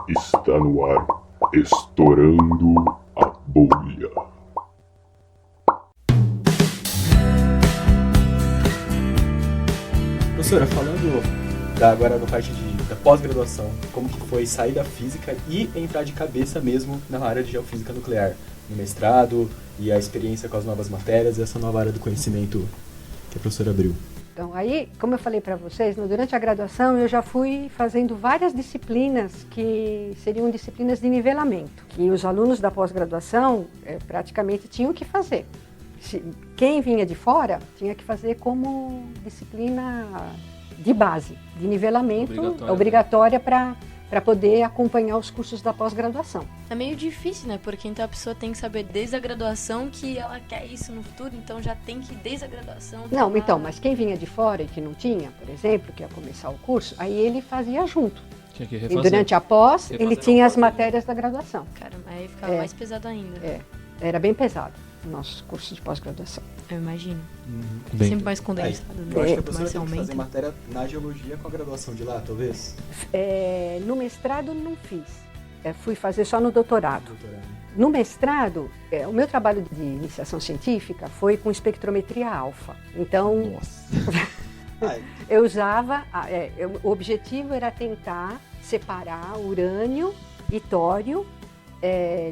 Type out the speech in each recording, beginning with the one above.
Está no ar, estourando a bolha. Professora, falando agora da parte da pós-graduação, como que foi sair da física e entrar de cabeça mesmo na área de geofísica nuclear, no mestrado e a experiência com as novas matérias e essa nova área do conhecimento que a professora abriu. Então, aí, como eu falei para vocês, durante a graduação eu já fui fazendo várias disciplinas que seriam disciplinas de nivelamento, que os alunos da pós-graduação praticamente tinham que fazer. Quem vinha de fora tinha que fazer como disciplina de base, de nivelamento, obrigatória para poder acompanhar os cursos da pós-graduação. É meio difícil, né? Porque então a pessoa tem que saber desde a graduação que ela quer isso no futuro, então já tem que ir desde a graduação... Não, então, mas quem vinha de fora e que não tinha, por exemplo, que ia começar o curso, aí ele fazia junto. Tinha que refazer. E durante a pós, ele tinha as matérias da graduação. Caramba, aí ficava mais pesado ainda. Era bem pesado o nosso curso de pós-graduação. Eu imagino. Bem, Sempre mais condensado, Eu acho que a né? professora Mais tem que fazer aumenta. matéria na geologia com a graduação de lá, talvez? No mestrado não fiz, fui fazer só no doutorado. Doutorado. No mestrado, o meu trabalho de iniciação científica foi com espectrometria alfa. Então, nossa. eu usava, o objetivo era tentar separar urânio e tório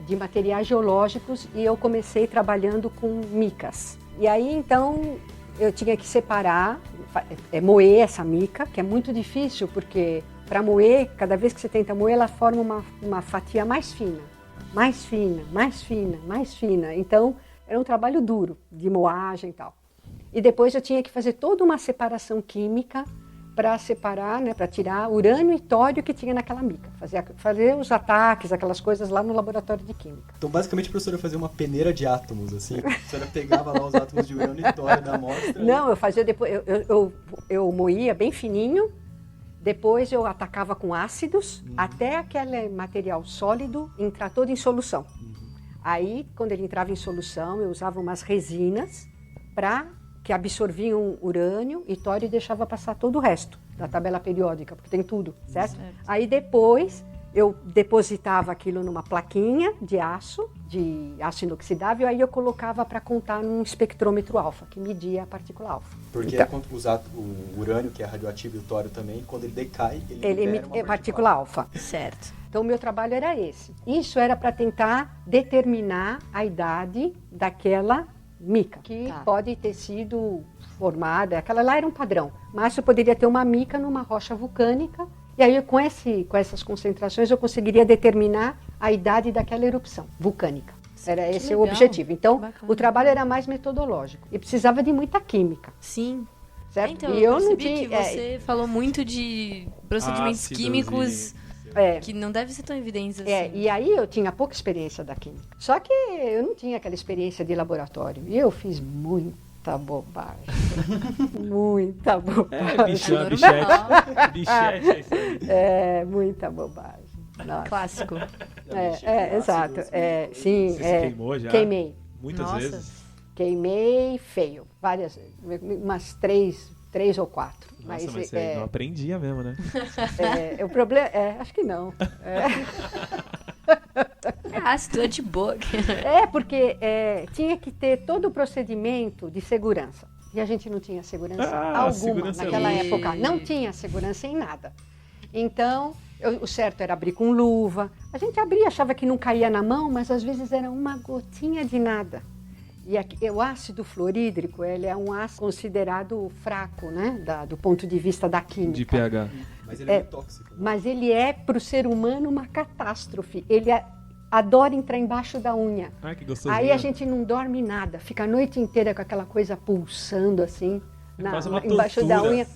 de materiais geológicos, e eu comecei trabalhando com micas. E aí, então, eu tinha que separar, moer essa mica, que é muito difícil, porque para moer, cada vez que você tenta moer, ela forma uma fatia mais fina, mais fina, mais fina, mais fina. Então, era um trabalho duro, de moagem e tal. E depois eu tinha que fazer toda uma separação química para separar, né, para tirar urânio e tório que tinha naquela mica. Fazer os ataques, aquelas coisas lá no laboratório de química. Então, basicamente, a professora fazia uma peneira de átomos, assim. A professora pegava lá os átomos de urânio e tório da amostra. Não, eu fazia depois, eu moía bem fininho, depois eu atacava com ácidos, até aquele material sólido entrar todo em solução. Aí, quando ele entrava em solução, eu usava umas resinas que absorviam urânio e tório e deixava passar todo o resto da tabela periódica, porque tem tudo, certo? Aí depois eu depositava aquilo numa plaquinha de aço inoxidável, aí eu colocava para contar num espectrômetro alfa, que media a partícula alfa. Porque então, quando usar o urânio, que é radioativo, e o tório também, quando ele decai, ele libera uma partícula alfa. Certo. Então, o meu trabalho era esse. Isso era para tentar determinar a idade daquela mica, que pode ter sido formada, aquela lá era um padrão, mas eu poderia ter uma mica numa rocha vulcânica, e aí com essas concentrações eu conseguiria determinar a idade daquela erupção vulcânica. Era esse o objetivo. Então, o trabalho era mais metodológico e precisava de muita química. Sim. Certo? Então, e eu percebi não tinha, que você falou muito de procedimentos Ácidos químicos que não devem ser tão evidentes assim. E aí eu tinha pouca experiência da química. Só que eu não tinha aquela experiência de laboratório. E eu fiz muita bobagem. Muita bobagem. Bichete é isso aí. Muita bobagem. Nossa. Clássico. Exato. Sim, Você se queimou já? Queimei. Muitas Nossa. vezes? Queimei feio. Várias vezes. Umas três ou quatro. Nossa, mas você não aprendia mesmo, né? O problema... acho que não. Ácido é de boa. Porque tinha que ter todo o procedimento de segurança. E a gente não tinha segurança alguma segurança naquela época. Não tinha segurança em nada. Então, o certo era abrir com luva. A gente abria, achava que não caía na mão, mas às vezes era uma gotinha de nada. E o ácido fluorídrico, ele é um ácido considerado fraco, né? Do ponto de vista da química. De pH. Mas ele é muito tóxico. Né? Mas ele é, para o ser humano, uma catástrofe. Ele adora entrar embaixo da unha. Ai, que gostosinho. Aí a gente não dorme nada, fica a noite inteira com aquela coisa pulsando assim, embaixo da unha.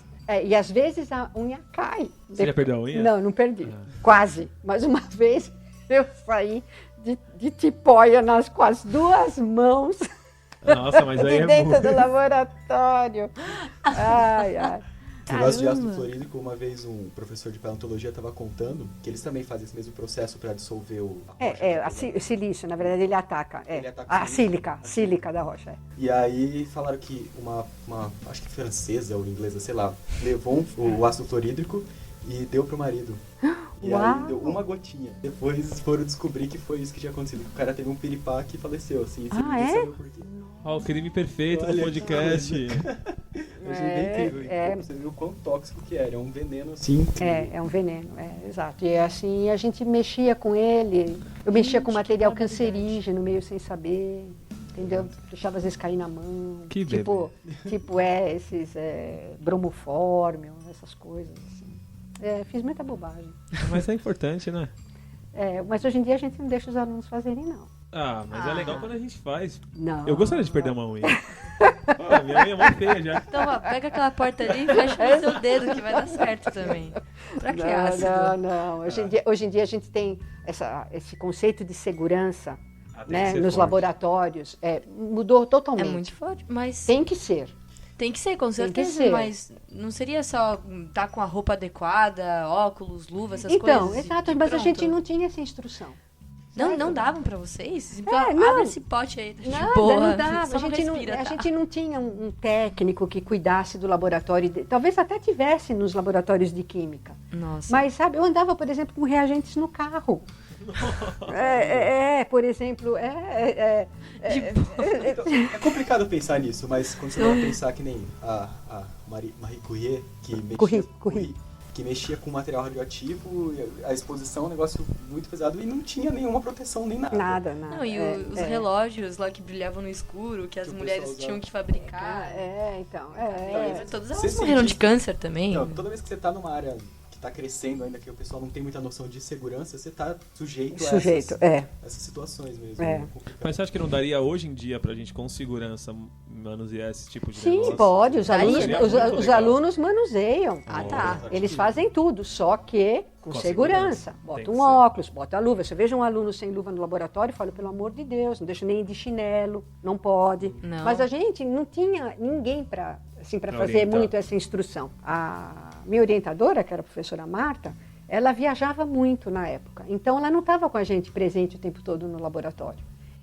E às vezes a unha cai. Você já perdeu a unha? Não, não perdi. Quase. Mas uma vez eu saí de tipóia com as duas mãos. Nossa, mas aí de dentro do laboratório. Ai. No negócio de ácido fluorídrico, uma vez um professor de paleontologia estava contando que eles também fazem esse mesmo processo para dissolver a rocha. O silício, na verdade, ele ataca. Ele ataca a sílica da rocha. E aí falaram que uma acho que francesa ou inglesa, sei lá, levou o ácido fluorídrico e deu pro marido. E Uau. aí deu uma gotinha. Depois foram descobrir que foi isso que tinha acontecido. Que o cara teve um piripaque e faleceu, assim. Você Ah, ninguém é? sabia por quê. Ó, o crime perfeito Olha do que podcast. Eu achei bem incrível. Então, você viu o quão tóxico que era. É um veneno, assim. É um veneno, exato. E assim, a gente mexia com ele, eu mexia com material cancerígeno, meio sem saber, entendeu? Deixava às vezes cair na mão. Que tipo esses bromofórmio, essas coisas, assim. Fiz muita bobagem. Mas é importante, né? Mas hoje em dia a gente não deixa os alunos fazerem, não. Ah, mas é legal quando a gente faz. Não. Eu gostaria de perder uma unha. Minha unha é mó feia já. Então, ó, pega aquela porta ali e fecha no seu dedo, que vai dar certo também. Pra que ácido? Não. Hoje em dia a gente tem esse conceito de segurança, Ah, tem que né, ser nos forte. laboratórios. Mudou É totalmente. muito forte, mas Tem que ser. tem que ser, com Tem que certeza, ser. mas não seria só estar com a roupa adequada, óculos, luvas, essas Então, coisas. exato, e mas a pronto. gente não tinha essa instrução. Não davam pra vocês? não. Abre esse pote aí, tá de Nada, boa. não dava. Só A gente respira, não tinha um técnico que cuidasse do laboratório. Talvez até tivesse nos laboratórios de química. Nossa. Mas, sabe, eu andava, por exemplo, com reagentes no carro. Por exemplo, É complicado pensar nisso, mas quando você vai pensar que nem a Marie Curie, que mexia com material radioativo, a exposição é um negócio muito pesado e não tinha nenhuma proteção nem nada. Nada. Não, e os relógios lá que brilhavam no escuro, que as Que o mulheres pessoal tinham usava. que fabricar. Então. Todas Você elas morreram sente de câncer também. Então, toda vez que você tá numa área que tá crescendo ainda, que o pessoal não tem muita noção de segurança, você tá sujeito a essas situações mesmo. É. Complicado. Mas você acha que não daria hoje em dia pra gente com segurança manusear esse tipo de Sim, negócio? pode. Os alunos, Seria muito os legal. alunos manuseiam. Ah, tá. Eles fazem tudo, só que com segurança. segurança. Tem Bota que um ser. óculos, bota a luva. Você veja um aluno sem luva no laboratório, fala, pelo amor de Deus, não deixa nem ir de chinelo, não pode. Não. Mas a gente não tinha ninguém para Pra fazer orientar. muito essa instrução. A minha orientadora, que era a professora Marta, ela viajava muito na época. Então, ela não estava com a gente presente o tempo todo no laboratório.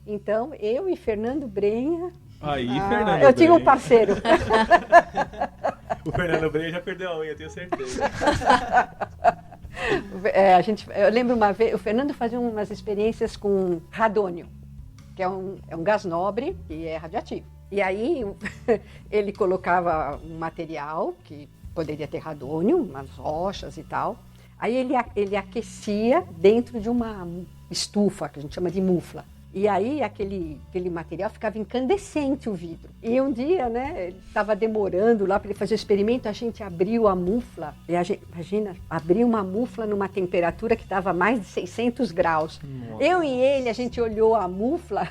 Então, eu e Fernando Brenha... Aí, Fernando eu tinha um Brenha. parceiro. O Fernando Brenha já perdeu a unha, tenho certeza. Eu lembro uma vez, o Fernando fazia umas experiências com radônio, que é um gás nobre e é radioativo. E aí ele colocava um material que poderia ter radônio, umas rochas e tal. Aí ele aquecia dentro de uma estufa, que a gente chama de mufla. E aí aquele material ficava incandescente, o vidro. E um dia, né, ele estava demorando lá para ele fazer o experimento, a gente abriu a mufla. E imagina, abriu uma mufla numa temperatura que estava mais de 600 graus. Nossa. Eu e ele, a gente olhou a mufla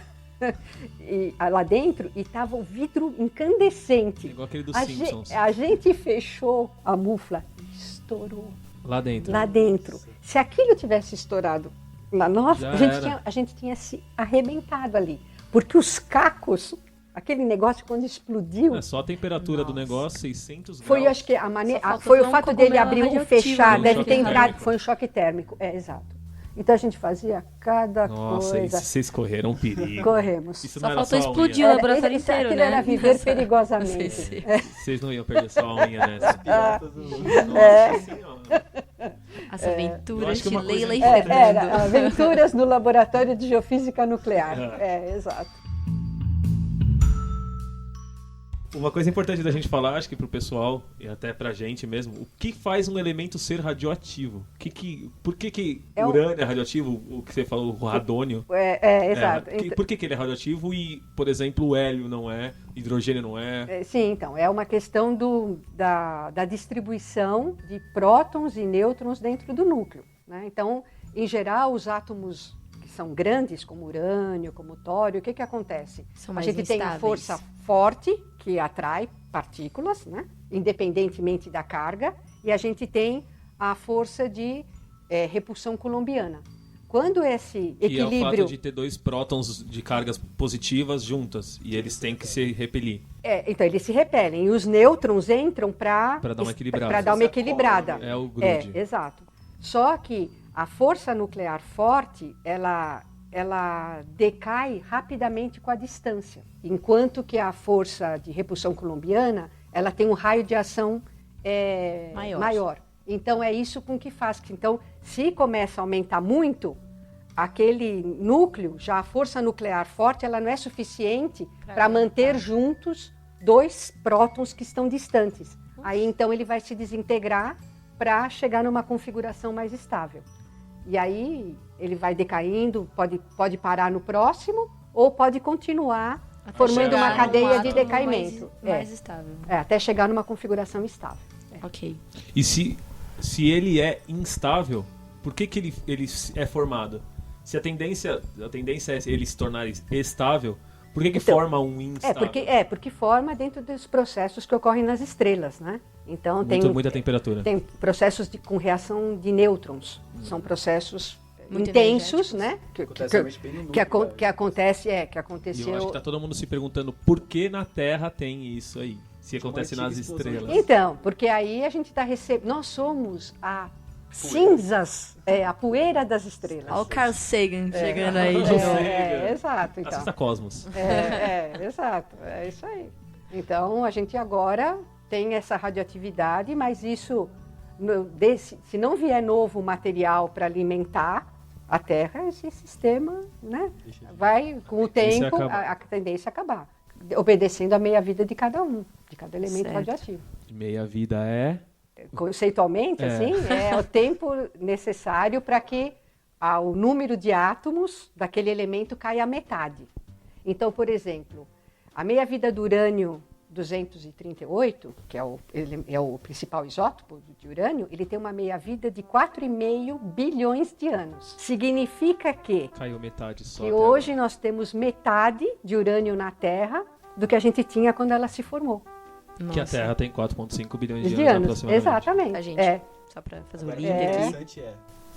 lá dentro e estava o vidro incandescente. Igual aquele dos A Simpsons. a gente fechou a mufla e estourou Lá dentro. lá dentro. Se aquilo tivesse estourado na nossa, Já a era. gente tinha se arrebentado ali. Porque os cacos, aquele negócio quando explodiu, É só a temperatura do Nossa. negócio, 600 graus. foi, acho que Só faltou foi o um fato dele cogumelo abrir ou radioativo, fechar, né? deve Choque ter entrado, térmico. foi um choque térmico, exato. Então a gente fazia cada Nossa, coisa. vocês correram um perigo. Corremos. Isso Só não era faltou só a explodir unha. o laboratório Isso- inteiro, aquilo né? era viver Nessa- perigosamente. Não sei se- Vocês não iam perder só a unha nessa. Piratas do- Nossa senhora. As Eu aventuras acho que de uma coisa Leila e importante- Era Fernando. aventuras no laboratório de geofísica nuclear. Exato. Uma coisa importante da gente falar, acho que pro pessoal e até pra gente mesmo, o que faz um elemento ser radioativo? Por que urânio é radioativo? O que você falou, o radônio. Exato. Por que ele é radioativo e, por exemplo, o hélio não é, hidrogênio não é? Sim, então, é uma questão da distribuição de prótons e nêutrons dentro do núcleo, né? Então, em geral, os átomos que são grandes, como urânio, como tório, o que acontece? São A mais gente tem a instáveis. força forte, que atrai partículas, né? Independentemente da carga, e a gente tem a força de repulsão coulombiana. Quando esse Que é o equilíbrio... fato de ter dois prótons de cargas positivas juntas e eles têm que se repelir. Então, eles se repelem e os nêutrons entram para Pra dar uma equilibrada. Para dar uma equilibrada. É o grude. Exato. Só que a força nuclear forte, ela decai rapidamente com a distância, enquanto que a força de repulsão coulombiana, ela tem um raio de ação Maior. maior. Então, é isso com que faz. Então, se começa a aumentar muito, aquele núcleo, já a força nuclear forte, ela não é suficiente para manter juntos 2 prótons que estão distantes. Aí, então, ele vai se desintegrar para chegar numa configuração mais estável. E aí, ele vai decaindo, pode parar no próximo, ou pode continuar formando uma cadeia de decaimento. Mais estável. Até chegar numa configuração estável. Ok. E se ele é instável, por que ele é formado? Se a tendência é ele se tornar estável, por que Então, forma um instável? Porque forma dentro dos processos que ocorrem nas estrelas, né? Então Muita temperatura. Tem processos com reação de nêutrons. São processos Muito intensos, né? Acontece realmente bem no núcleo, Que aconteceu. E eu acho que tá todo mundo se perguntando por que na Terra tem isso aí, se acontece uma nas antiga explosão de estrelas. Então, porque aí a gente está recebendo. Nós somos a cinzas, a poeira das estrelas. Olha o Carl Sagan chegando aí de novo. Exato. Então. Assista Cosmos. Exato. É isso aí. Então, a gente agora tem essa radioatividade, mas isso, se não vier novo material para alimentar a Terra, esse sistema, né, vai, com o tempo, a tendência a acabar. Obedecendo a meia-vida de cada elemento radioativo. Meia-vida é... Conceitualmente, assim, é o tempo necessário para que o número de átomos daquele elemento caia à metade. Então, por exemplo, a meia-vida do urânio 238, que é o principal isótopo de urânio, ele tem uma meia-vida de 4,5 bilhões de anos. Significa que Caiu metade só. que hoje nós temos metade de urânio na Terra do que a gente tinha quando ela se formou. Que a Terra tem 4,5 bilhões De anos, aproximadamente. exatamente. A gente, só pra fazer o link O aqui. interessante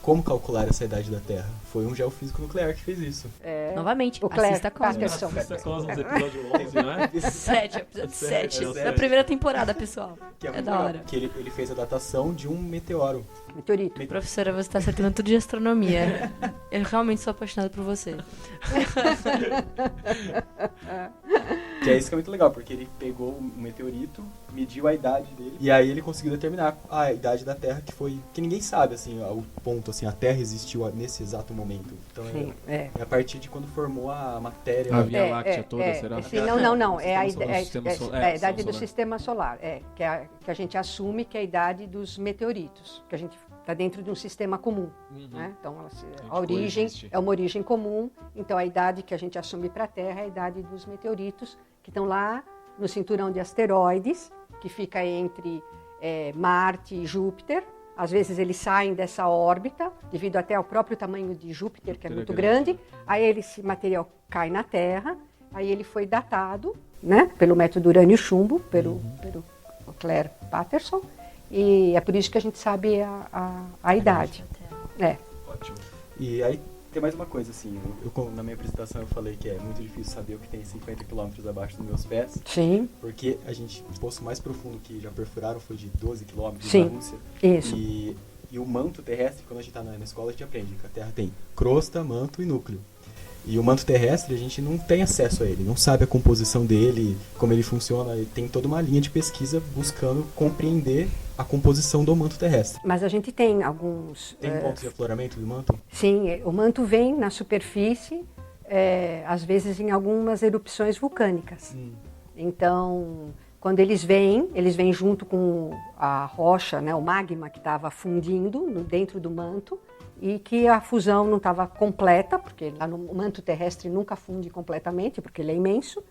como calcular essa idade da Terra. Foi um geofísico nuclear que fez isso. Novamente, O Claire assista Cosmos. Patterson. Assista Cosmos, episódio 11, não é? 7, episódio 7. É Da primeira temporada, pessoal. Que é É muito da legal, hora. porque ele fez a datação de um meteoro. Meteorito. Professora, você tá acertando tudo de astronomia. Eu realmente sou apaixonada por você. Que é isso que é muito legal, porque ele pegou um meteorito, mediu a idade dele, e aí ele conseguiu determinar a idade da Terra, que ninguém sabe, assim, o ponto, assim, a Terra existiu nesse exato momento. Então Sim, é a partir de quando formou a matéria. A Via Láctea toda, será? Sim, não. É a Sistema idade do solar. sistema solar. Que a gente assume que é a idade dos meteoritos, que a gente está dentro de um sistema comum. Né? Então, a origem coexiste. é uma origem comum. Então, a idade que a gente assume para a Terra é a idade dos meteoritos, que estão lá no cinturão de asteroides, que fica entre Marte e Júpiter. Às vezes eles saem dessa órbita, devido até ao próprio tamanho de Júpiter, que é muito grande. Aí esse material cai na Terra, aí ele foi datado, né, pelo método urânio-chumbo, pelo Claire Patterson, e é por isso que a gente sabe a idade. Ótimo. E aí tem mais uma coisa, assim, na minha apresentação eu falei que é muito difícil saber o que tem 50 km abaixo dos meus pés, Sim, porque o poço mais profundo que já perfuraram foi de 12 km Sim. na Rússia. isso. E o manto terrestre, quando a gente está na escola, a gente aprende que a Terra tem crosta, manto e núcleo. E o manto terrestre, a gente não tem acesso a ele, não sabe a composição dele, como ele funciona. E tem toda uma linha de pesquisa buscando compreender a composição do manto terrestre. Mas a gente tem alguns... Tem pontos de afloramento do manto? Sim, o manto vem na superfície, às vezes em algumas erupções vulcânicas. Então, quando eles vêm junto com a rocha, né, o magma que estava fundindo dentro do manto, e que a fusão não estava completa, porque lá no manto terrestre nunca funde completamente, porque ele é imenso.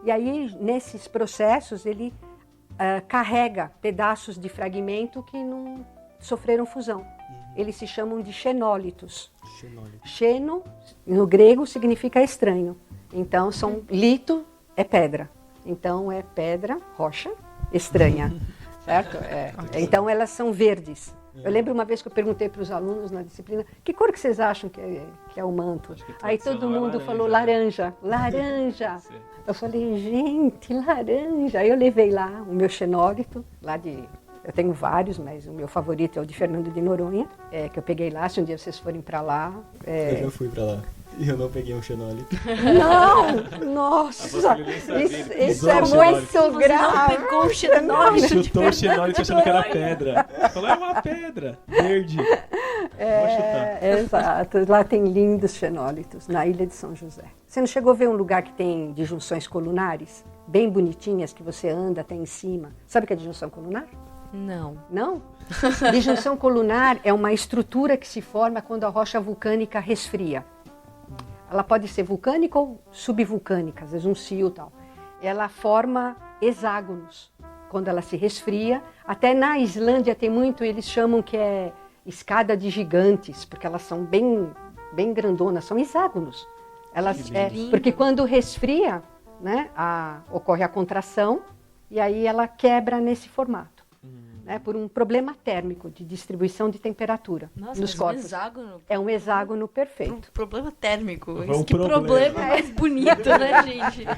E aí, nesses processos, ele carrega pedaços de fragmento que não sofreram fusão. Eles se chamam de xenólitos. Xeno, no grego, significa estranho. Então, lito é pedra. Então, é pedra, rocha, estranha. Certo? Então, elas são verdes. Eu lembro uma vez que eu perguntei para os alunos na disciplina, que cor que vocês acham que é o manto? Aí todo mundo falou laranja. Eu falei, gente, laranja. Aí eu levei lá o meu xenólito, eu tenho vários, mas o meu favorito é o de Fernando de Noronha, que eu peguei lá, se um dia vocês forem para lá. Eu já fui para lá. E eu não peguei um xenólito. Não! Nossa! Ele nem sabia, ele Isso pisou é no muito xenólito. grave! Não pegou o xenólito. Chutou o xenólito achando que era pedra. Falou, é uma pedra verde. Pode chutar. Exato. Lá tem lindos xenólitos, na Ilha de São José. Você não chegou a ver um lugar que tem disjunções colunares? Bem bonitinhas, que você anda até em cima. Sabe o que é disjunção colunar? Não. Não? Disjunção colunar é uma estrutura que se forma quando a rocha vulcânica resfria. Ela pode ser vulcânica ou subvulcânica, às vezes um cio e tal. Ela forma hexágonos quando ela se resfria. Até na Islândia tem muito, eles chamam que é escada de gigantes, porque elas são bem grandonas, são hexágonos. Elas, porque quando resfria, né, ocorre a contração e aí ela quebra nesse formato. Por um problema térmico de distribuição de temperatura Nossa, nos mas corpos. um hexágono? É um hexágono perfeito. Problema térmico. É um Que problema. problema mais bonito, né, gente?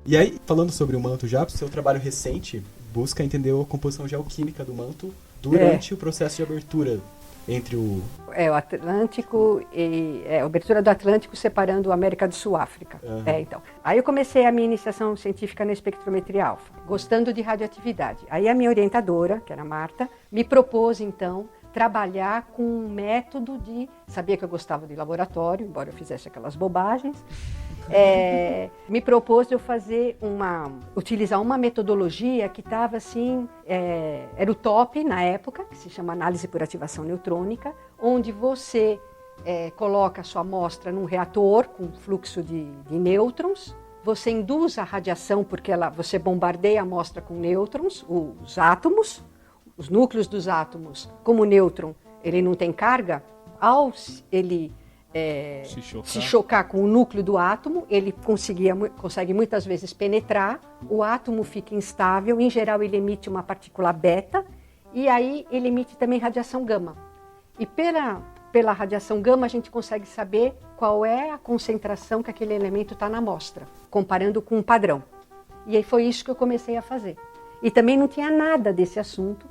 E aí, falando sobre o manto já, o seu trabalho recente busca entender a composição geoquímica do manto durante o processo de abertura entre o... O Atlântico e a abertura do Atlântico separando a América do Sul, África. Então. Aí eu comecei a minha iniciação científica na espectrometria alfa, gostando de radioatividade. Aí a minha orientadora, que era a Marta, me propôs então trabalhar com um método de... Sabia que eu gostava de laboratório, embora eu fizesse aquelas bobagens. Me propôs eu utilizar uma metodologia que estava assim, era o top na época, que se chama análise por ativação neutrônica, onde você coloca a sua amostra num reator com fluxo de nêutrons, você induz a radiação porque você bombardeia a amostra com nêutrons, os átomos, os núcleos dos átomos, como o nêutron ele não tem carga, ao ele se chocar com o núcleo do átomo, ele consegue muitas vezes penetrar, o átomo fica instável, em geral ele emite uma partícula beta, e aí ele emite também radiação gama. E pela radiação gama a gente consegue saber qual é a concentração que aquele elemento está na amostra, comparando com um padrão. E aí foi isso que eu comecei a fazer. E também não tinha nada desse assunto,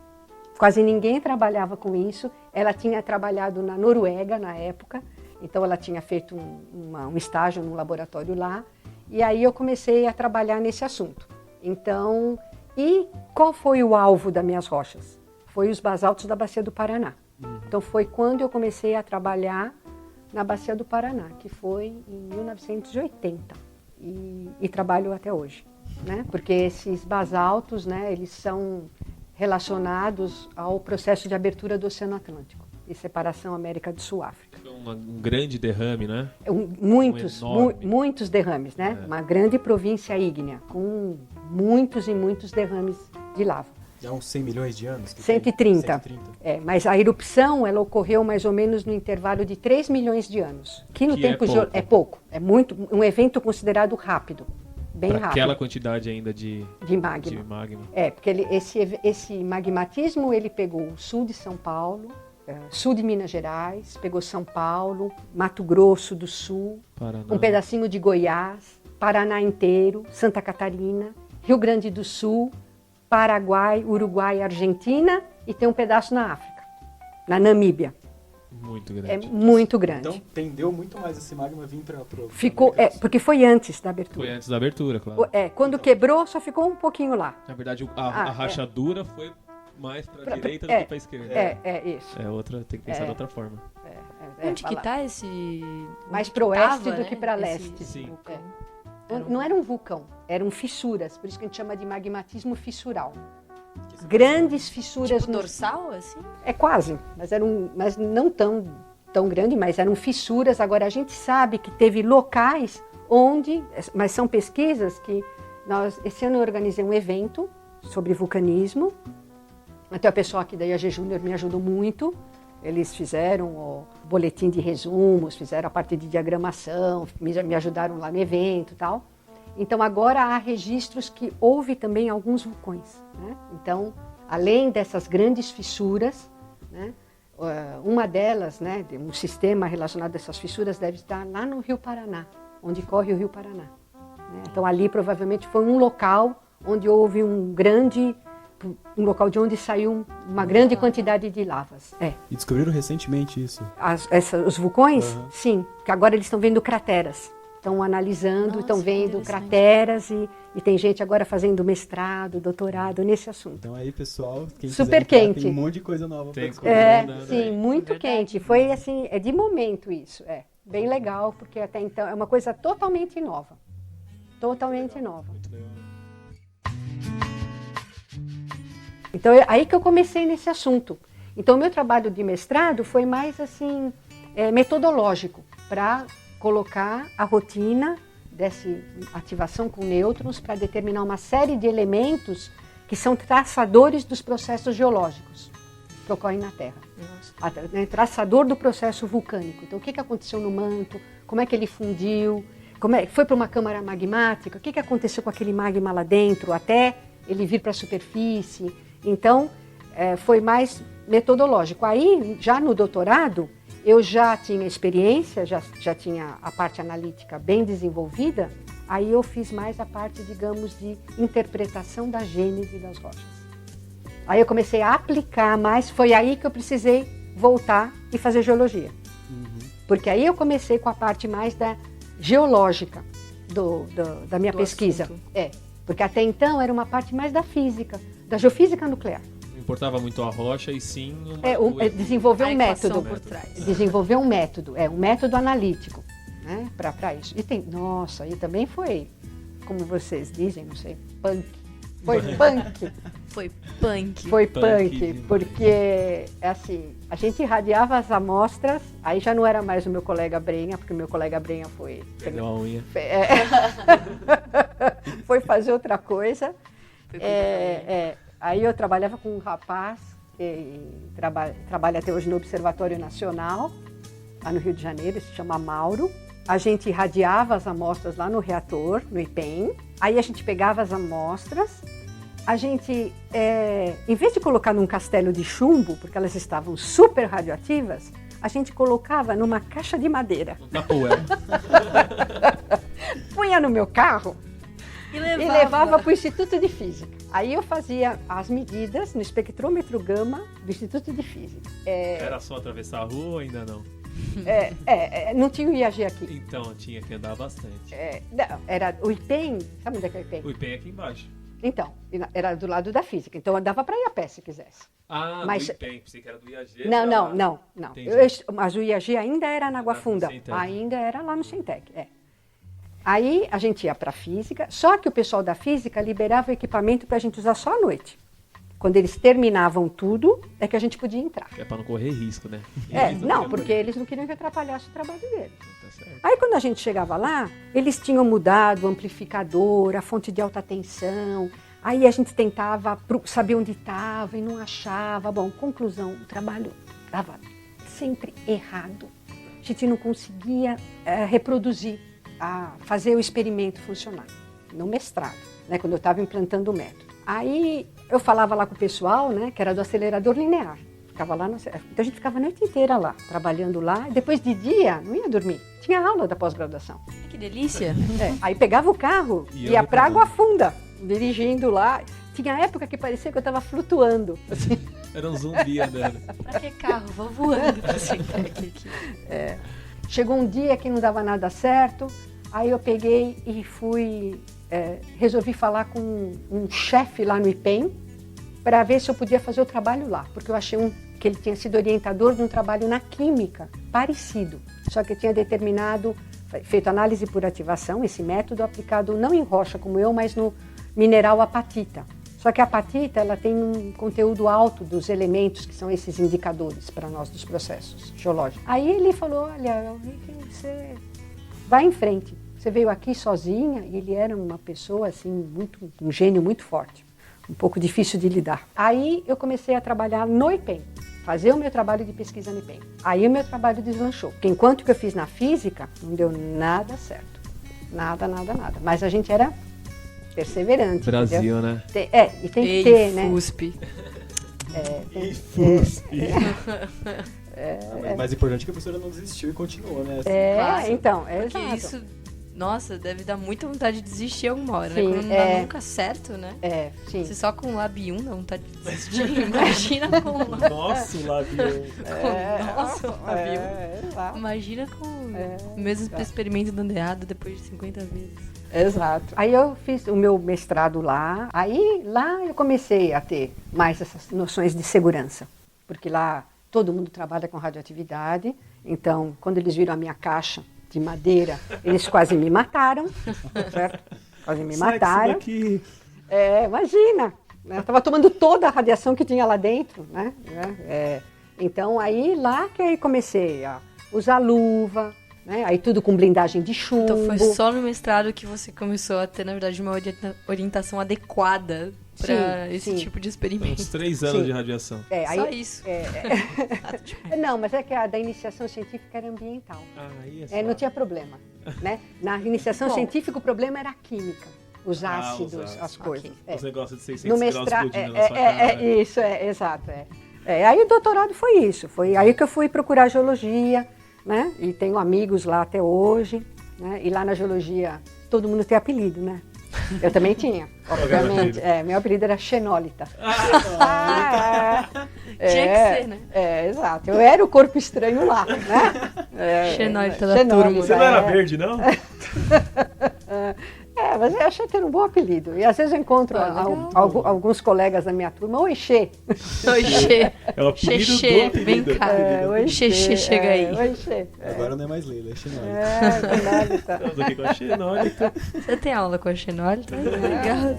quase ninguém trabalhava com isso, ela tinha trabalhado na Noruega na época, então ela tinha feito um estágio num laboratório lá, e aí eu comecei a trabalhar nesse assunto. Então, e qual foi o alvo das minhas rochas? Foi os basaltos da Bacia do Paraná. Então foi quando eu comecei a trabalhar na Bacia do Paraná, que foi em 1980, e trabalho até hoje, né? Porque esses basaltos, né, eles são relacionados ao processo de abertura do Oceano Atlântico e separação América do Sul-África. Um grande derrame, né? Muitos derrames, né? Uma grande província ígnea, com muitos e muitos derrames de lava. Há uns 100 milhões de anos? 130. Mas a erupção ela ocorreu mais ou menos no intervalo de 3 milhões de anos. Que no tempo é pouco. É muito, um evento considerado rápido. Bem rápido. Aquela quantidade ainda de magma. Porque esse magmatismo ele pegou o sul de São Paulo, sul de Minas Gerais, pegou São Paulo, Mato Grosso do Sul, Paraná, um pedacinho de Goiás, Paraná inteiro, Santa Catarina, Rio Grande do Sul, Paraguai, Uruguai, Argentina e tem um pedaço na África, na Namíbia. Muito grande. É muito grande. Então tendeu muito mais esse magma vir para ficou, porque foi antes da abertura. Foi antes da abertura, claro. Quando quebrou, só ficou um pouquinho lá. Na verdade, a rachadura foi mais para a direita do que para a esquerda. Isso. Tem que pensar de outra forma. Onde que está esse... Mais para o oeste do que para leste. Sim. Não era um vulcão, eram fissuras, por isso que a gente chama de magmatismo fissural. Grandes fissuras. Tipo dorsal, assim? Quase, mas não tão grande, mas eram fissuras. Agora, a gente sabe que teve locais onde, mas são pesquisas que esse ano eu organizei um evento sobre vulcanismo, até o pessoal aqui da IAG Júnior me ajudou muito. Eles fizeram o boletim de resumos, fizeram a parte de diagramação, me ajudaram lá no evento e tal. Então, agora há registros que houve também alguns vulcões, né? Então, além dessas grandes fissuras, né, uma delas, né, um sistema relacionado a essas fissuras deve estar lá no Rio Paraná, onde corre o Rio Paraná, né? Então, ali provavelmente foi um local onde houve um grande um local de onde saiu uma grande quantidade de lavas. E descobriram recentemente isso. Os vulcões? Uhum. Sim, que agora eles estão vendo crateras. Estão analisando, Nossa, estão vendo interessante. crateras e tem gente agora fazendo mestrado, doutorado nesse assunto. Então aí, pessoal, quem Super quiser entrar, quente. tem um monte de coisa nova pra Tem descobrir. coisa. Sim, muito Verdade. quente. Foi assim, é de momento isso. Bem legal, porque até então é uma coisa totalmente nova. Totalmente nova. Muito legal. Então é aí que eu comecei nesse assunto. Então o meu trabalho de mestrado foi mais assim metodológico para colocar a rotina dessa ativação com nêutrons para determinar uma série de elementos que são traçadores dos processos geológicos que ocorrem na Terra. Nossa. Traçador do processo vulcânico. Então o que aconteceu no manto, como é que ele fundiu, foi para uma câmara magmática, o que aconteceu com aquele magma lá dentro até ele vir para a superfície. Então foi mais metodológico. Aí já no doutorado eu já tinha experiência, já tinha a parte analítica bem desenvolvida, aí eu fiz mais a parte, digamos, de interpretação da gênese das rochas. Aí eu comecei a aplicar mais, foi aí que eu precisei voltar e fazer geologia. Porque aí eu comecei com a parte mais da geológica da minha pesquisa. assunto. Porque até então era uma parte mais da física, da geofísica nuclear. Não importava muito a rocha e sim Desenvolver A um equação método. por trás. Desenvolver um método analítico, né, para isso. E nossa, e também foi, como vocês dizem, não sei, punk. Foi punk. Foi punk. Foi Punk. punk, porque assim, a gente irradiava as amostras, aí já não era mais o meu colega Brenha, porque o meu colega Brenha Perdeu a unha. foi fazer outra coisa. Foi cuidar. Aí eu trabalhava com um rapaz que trabalha até hoje no Observatório Nacional, lá no Rio de Janeiro, se chama Mauro. A gente irradiava as amostras lá no reator, no IPEM. Aí a gente pegava as amostras, a gente, em vez de colocar num castelo de chumbo, porque elas estavam super radioativas, a gente colocava numa caixa de madeira. Na poeira. Punha no meu carro E e levava para o Instituto de Física. Aí eu fazia as medidas no espectrômetro gama do Instituto de Física. Era só atravessar a rua ou ainda não? Não tinha o IAG aqui. Então, tinha que andar bastante. Não, era o IPEM, sabe onde é que é o IPEM? O IPEM é aqui embaixo. Então, era do lado da física, então dava para ir a pé se quisesse. Ah, Mas- do IPEM, pensei que era do IAG. Não. Entendi. Mas o IAG ainda era na Água Era no Funda, Centec. ainda era lá no Centec. Aí a gente ia para a física, só que o pessoal da física liberava o equipamento para a gente usar só à noite. Quando eles terminavam tudo, é que a gente podia entrar. É pra não correr risco, né? Eles Não, queriam porque correr. eles não queriam que atrapalhasse o trabalho deles. Tá certo. Aí quando a gente chegava lá, eles tinham mudado o amplificador, a fonte de alta tensão. Aí a gente tentava saber onde estava e não achava. Bom, conclusão, o trabalho estava sempre errado. A gente não conseguia reproduzir, fazer o experimento funcionar. No mestrado, né, quando eu estava implantando o método. Aí eu falava lá com o pessoal, né, que era do acelerador linear. Ficava lá, então a gente ficava a noite inteira lá, trabalhando lá. E depois de dia, não ia dormir. Tinha aula da pós-graduação. Que delícia. Aí pegava o carro, E ia eu pra reclamando. Água Funda, dirigindo lá. Tinha época que parecia que eu estava flutuando. Assim. Era um zumbi andando. Pra que carro? Vou voando pra Centec aqui. Chegou um dia que não dava nada certo, aí eu peguei e resolvi falar com um chefe lá no IPEM para ver se eu podia fazer o trabalho lá, porque eu achei que ele tinha sido orientador de um trabalho na química parecido, só que eu tinha feito análise por ativação, esse método aplicado não em rocha como eu, mas no mineral apatita. Só que a apatita ela tem um conteúdo alto dos elementos que são esses indicadores para nós dos processos geológicos. Aí ele falou, olha, eu vi que você vai em frente. Você veio aqui sozinha e ele era uma pessoa assim um gênio muito forte, um pouco difícil de lidar. Aí eu comecei a trabalhar no IPEM, fazer o meu trabalho de pesquisa no IPEM. Aí o meu trabalho deslanchou, porque enquanto que eu fiz na física, não deu nada certo. Nada. Mas a gente era perseverante. Brasil, entendeu? né? E tem que ter, né? FUSP. Mas o mais importante é que a professora não desistiu e continuou, né? Claro. Então, Porque exato. isso Nossa, deve dar muita vontade de desistir alguma hora, Sim, né? Quando não dá nunca certo, né? Sim. Se só com Lab 1 dá vontade de desistir, imagina com... Nosso Labião. Nossa, Lab 1. Exato. Imagina com o mesmo experimento dando errado depois de 50 vezes. Exato. Aí eu fiz o meu mestrado lá. Aí lá eu comecei a ter mais essas noções de segurança. Porque lá todo mundo trabalha com radioatividade. Então, quando eles viram a minha caixa de madeira, eles quase me mataram, certo? Quase me mataram. Imagina, né? Eu estava tomando toda a radiação que tinha lá dentro, né? Então, aí lá que eu comecei a usar luva, né? Aí tudo com blindagem de chumbo. Então foi só no mestrado que você começou a ter, na verdade, uma orientação adequada para esse tipo de experimento. Uns 3 anos de radiação. Só isso. Não, mas é que a da iniciação científica era ambiental. Não tinha problema, né? Na iniciação científica o problema era a química, os ácidos, as coisas. Os negócios de 600 no graus mestrado, explodindo na sua cara. Isso, exato. Aí o doutorado foi isso, foi aí que eu fui procurar geologia, né? E tenho amigos lá até hoje, né? E lá na geologia todo mundo tem apelido, né? Eu também tinha, obviamente. Meu apelido era xenólita. Tinha que ser, né? Exato. Eu era o corpo estranho lá, né? Xenólita da turma. Você não era verde, não? Mas eu achei que era um bom apelido. E às vezes eu encontro alguns colegas da minha turma. Oi, Xê. Oi, Xê. É o apelido do Xê, apelido. vem cá. Oi, Xê, chega aí. Oi, Xê. Agora não é mais Leila, é Xenólita. Xenólita. Estamos aqui com a xenólita. Você tem aula com a xenólita? Legal.